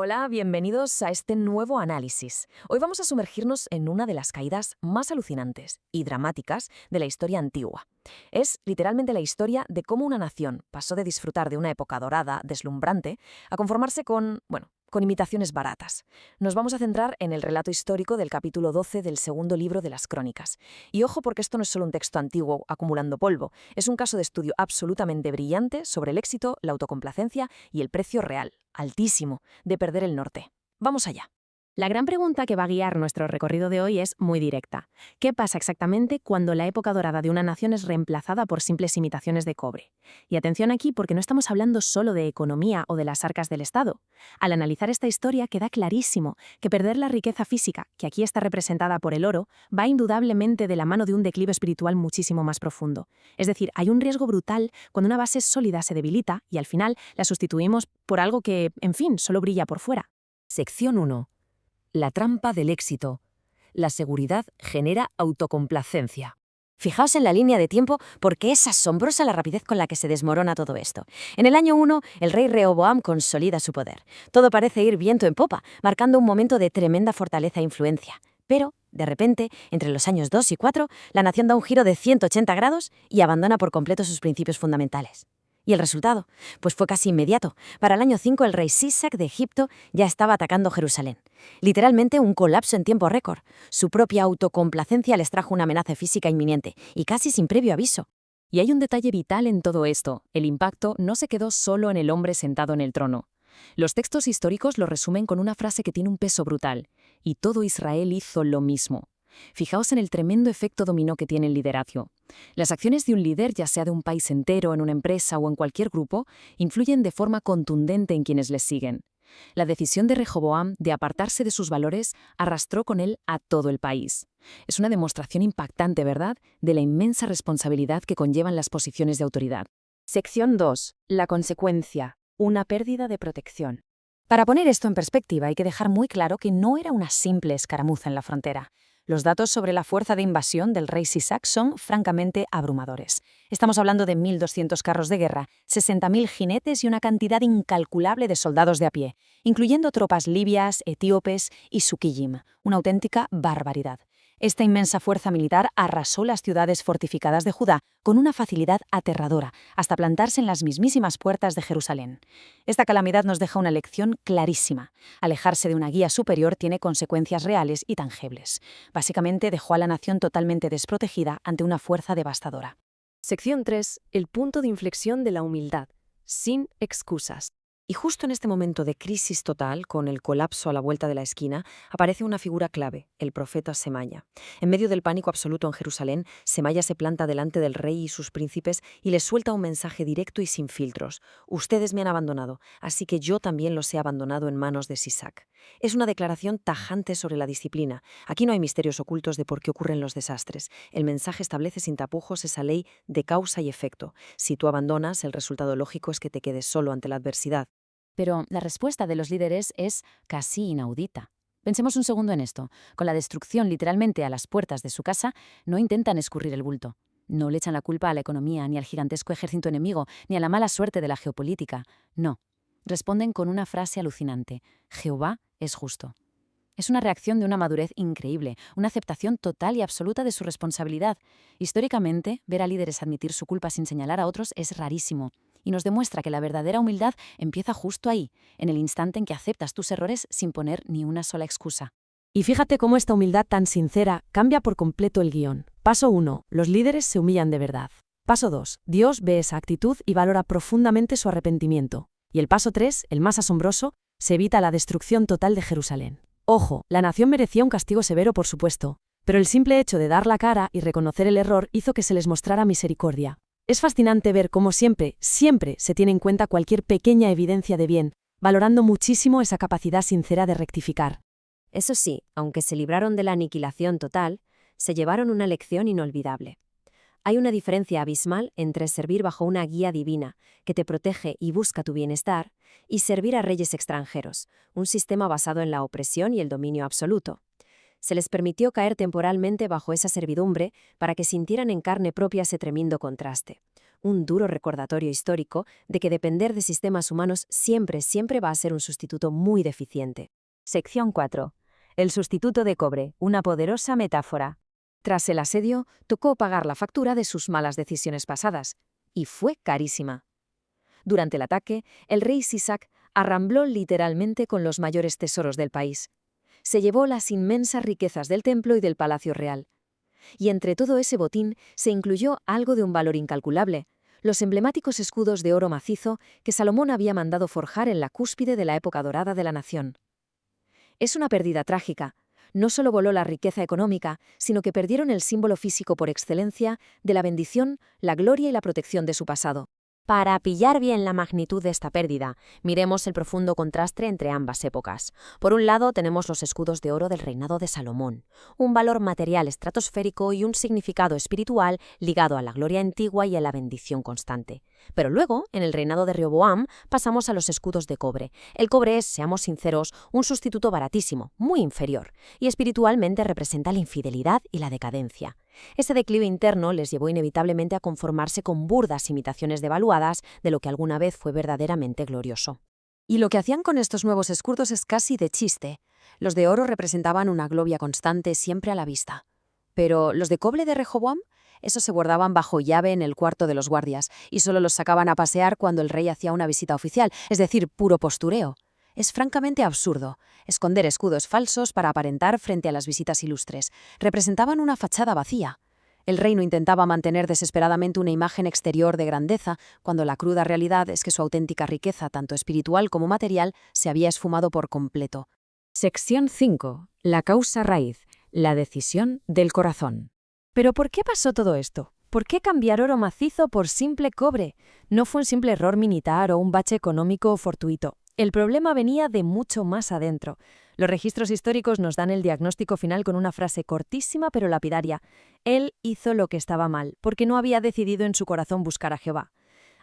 Hola, bienvenidos a este nuevo análisis. Hoy vamos a sumergirnos en una de las caídas más alucinantes y dramáticas de la historia antigua. Es literalmente la historia de cómo una nación pasó de disfrutar de una época dorada, deslumbrante, a conformarse con imitaciones baratas. Nos vamos a centrar en el relato histórico del capítulo 12 del segundo libro de las Crónicas. Y ojo, porque esto no es solo un texto antiguo acumulando polvo, es un caso de estudio absolutamente brillante sobre el éxito, la autocomplacencia y el precio real, altísimo, de perder el norte. Vamos allá. La gran pregunta que va a guiar nuestro recorrido de hoy es muy directa. ¿Qué pasa exactamente cuando la época dorada de una nación es reemplazada por simples imitaciones de cobre? Y atención aquí porque no estamos hablando solo de economía o de las arcas del Estado. Al analizar esta historia queda clarísimo que perder la riqueza física, que aquí está representada por el oro, va indudablemente de la mano de un declive espiritual muchísimo más profundo. Es decir, hay un riesgo brutal cuando una base sólida se debilita y al final la sustituimos por algo que, en fin, solo brilla por fuera. Sección 1. La trampa del éxito. La seguridad genera autocomplacencia. Fijaos en la línea de tiempo porque es asombrosa la rapidez con la que se desmorona todo esto. En el año 1, el rey Rehoboam consolida su poder. Todo parece ir viento en popa, marcando un momento de tremenda fortaleza e influencia. Pero, de repente, entre los años 2 y 4, la nación da un giro de 180 grados y abandona por completo sus principios fundamentales. ¿Y el resultado? Pues fue casi inmediato. Para el año 5, el rey Sisac de Egipto ya estaba atacando Jerusalén. Literalmente un colapso en tiempo récord. Su propia autocomplacencia les trajo una amenaza física inminente, y casi sin previo aviso. Y hay un detalle vital en todo esto. El impacto no se quedó solo en el hombre sentado en el trono. Los textos históricos lo resumen con una frase que tiene un peso brutal. Y todo Israel hizo lo mismo. Fijaos en el tremendo efecto dominó que tiene el liderazgo. Las acciones de un líder, ya sea de un país entero, en una empresa o en cualquier grupo, influyen de forma contundente en quienes les siguen. La decisión de Rehoboam de apartarse de sus valores arrastró con él a todo el país. Es una demostración impactante, ¿verdad?, de la inmensa responsabilidad que conllevan las posiciones de autoridad. Sección 2. La consecuencia. Una pérdida de protección. Para poner esto en perspectiva hay que dejar muy claro que no era una simple escaramuza en la frontera. Los datos sobre la fuerza de invasión del rey Sisac son francamente abrumadores. Estamos hablando de 1.200 carros de guerra, 60.000 jinetes y una cantidad incalculable de soldados de a pie, incluyendo tropas libias, etíopes y Sukiyim, una auténtica barbaridad. Esta inmensa fuerza militar arrasó las ciudades fortificadas de Judá con una facilidad aterradora, hasta plantarse en las mismísimas puertas de Jerusalén. Esta calamidad nos deja una lección clarísima. Alejarse de una guía superior tiene consecuencias reales y tangibles. Básicamente dejó a la nación totalmente desprotegida ante una fuerza devastadora. Sección 3. El punto de inflexión de la humildad. Sin excusas. Y justo en este momento de crisis total, con el colapso a la vuelta de la esquina, aparece una figura clave, el profeta Semaya. En medio del pánico absoluto en Jerusalén, Semaya se planta delante del rey y sus príncipes y les suelta un mensaje directo y sin filtros. Ustedes me han abandonado, así que yo también los he abandonado en manos de Sisac. Es una declaración tajante sobre la disciplina. Aquí no hay misterios ocultos de por qué ocurren los desastres. El mensaje establece sin tapujos esa ley de causa y efecto. Si tú abandonas, el resultado lógico es que te quedes solo ante la adversidad. Pero la respuesta de los líderes es casi inaudita. Pensemos un segundo en esto. Con la destrucción literalmente a las puertas de su casa, no intentan escurrir el bulto. No le echan la culpa a la economía, ni al gigantesco ejército enemigo, ni a la mala suerte de la geopolítica. No. Responden con una frase alucinante. Jehová es justo. Es una reacción de una madurez increíble, una aceptación total y absoluta de su responsabilidad. Históricamente, ver a líderes admitir su culpa sin señalar a otros es rarísimo. Y nos demuestra que la verdadera humildad empieza justo ahí, en el instante en que aceptas tus errores sin poner ni una sola excusa. Y fíjate cómo esta humildad tan sincera cambia por completo el guión. Paso 1. Los líderes se humillan de verdad. Paso 2. Dios ve esa actitud y valora profundamente su arrepentimiento. Y el paso 3, el más asombroso, se evita la destrucción total de Jerusalén. Ojo, la nación merecía un castigo severo, por supuesto, pero el simple hecho de dar la cara y reconocer el error hizo que se les mostrara misericordia. Es fascinante ver cómo siempre se tiene en cuenta cualquier pequeña evidencia de bien, valorando muchísimo esa capacidad sincera de rectificar. Eso sí, aunque se libraron de la aniquilación total, se llevaron una lección inolvidable. Hay una diferencia abismal entre servir bajo una guía divina, que te protege y busca tu bienestar, y servir a reyes extranjeros, un sistema basado en la opresión y el dominio absoluto. Se les permitió caer temporalmente bajo esa servidumbre para que sintieran en carne propia ese tremendo contraste. un duro recordatorio histórico de que depender de sistemas humanos siempre va a ser un sustituto muy deficiente. Sección 4. El sustituto de cobre, una poderosa metáfora. Tras el asedio, tocó pagar la factura de sus malas decisiones pasadas, y fue carísima. Durante el ataque, el rey Sisak arrambló literalmente con los mayores tesoros del país. Se llevó las inmensas riquezas del templo y del palacio real. Y entre todo ese botín se incluyó algo de un valor incalculable, los emblemáticos escudos de oro macizo que Salomón había mandado forjar en la cúspide de la época dorada de la nación. Es una pérdida trágica. No solo voló la riqueza económica, sino que perdieron el símbolo físico por excelencia de la bendición, la gloria y la protección de su pasado. Para pillar bien la magnitud de esta pérdida, miremos el profundo contraste entre ambas épocas. Por un lado tenemos los escudos de oro del reinado de Salomón, un valor material estratosférico y un significado espiritual ligado a la gloria antigua y a la bendición constante. Pero luego, en el reinado de Rehoboam, pasamos a los escudos de cobre. El cobre es, seamos sinceros, un sustituto baratísimo, muy inferior, y espiritualmente representa la infidelidad y la decadencia. Ese declive interno les llevó inevitablemente a conformarse con burdas imitaciones devaluadas de lo que alguna vez fue verdaderamente glorioso. Y lo que hacían con estos nuevos escudos es casi de chiste. Los de oro representaban una gloria constante siempre a la vista. Pero los de cobre de Rehoboam, esos se guardaban bajo llave en el cuarto de los guardias y solo los sacaban a pasear cuando el rey hacía una visita oficial, es decir, puro postureo. Es francamente absurdo. Esconder escudos falsos para aparentar frente a las visitas ilustres. Representaban una fachada vacía. El reino intentaba mantener desesperadamente una imagen exterior de grandeza, cuando la cruda realidad es que su auténtica riqueza, tanto espiritual como material, se había esfumado por completo. Sección 5. La causa raíz. La decisión del corazón. ¿Pero por qué pasó todo esto? ¿Por qué cambiar oro macizo por simple cobre? No fue un simple error militar o un bache económico fortuito. El problema venía de mucho más adentro. Los registros históricos nos dan el diagnóstico final con una frase cortísima pero lapidaria. Él hizo lo que estaba mal, porque no había decidido en su corazón buscar a Jehová.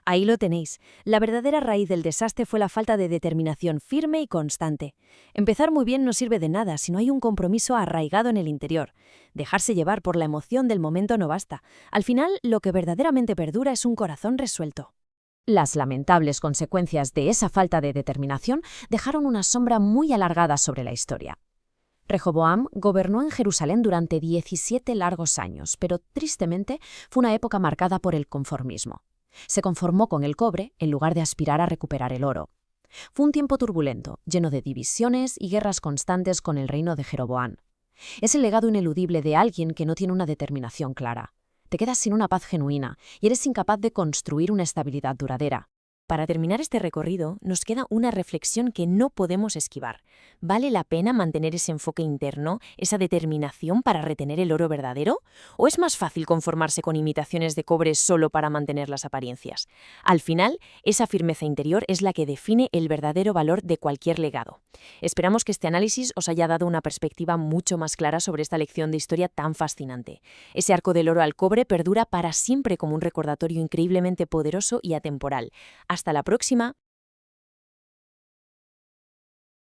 Ahí lo tenéis. La verdadera raíz del desastre fue la falta de determinación firme y constante. Empezar muy bien no sirve de nada si no hay un compromiso arraigado en el interior. Dejarse llevar por la emoción del momento no basta. Al final, lo que verdaderamente perdura es un corazón resuelto. Las lamentables consecuencias de esa falta de determinación dejaron una sombra muy alargada sobre la historia. Rehoboam gobernó en Jerusalén durante 17 largos años, pero tristemente fue una época marcada por el conformismo. Se conformó con el cobre en lugar de aspirar a recuperar el oro. Fue un tiempo turbulento, lleno de divisiones y guerras constantes con el reino de Jeroboam. Es el legado ineludible de alguien que no tiene una determinación clara. Te quedas sin una paz genuina y eres incapaz de construir una estabilidad duradera. Para terminar este recorrido, nos queda una reflexión que no podemos esquivar. ¿Vale la pena mantener ese enfoque interno, esa determinación para retener el oro verdadero? ¿O es más fácil conformarse con imitaciones de cobre solo para mantener las apariencias? Al final, esa firmeza interior es la que define el verdadero valor de cualquier legado. Esperamos que este análisis os haya dado una perspectiva mucho más clara sobre esta lección de historia tan fascinante. Ese arco del oro al cobre perdura para siempre como un recordatorio increíblemente poderoso y atemporal. Hasta la próxima.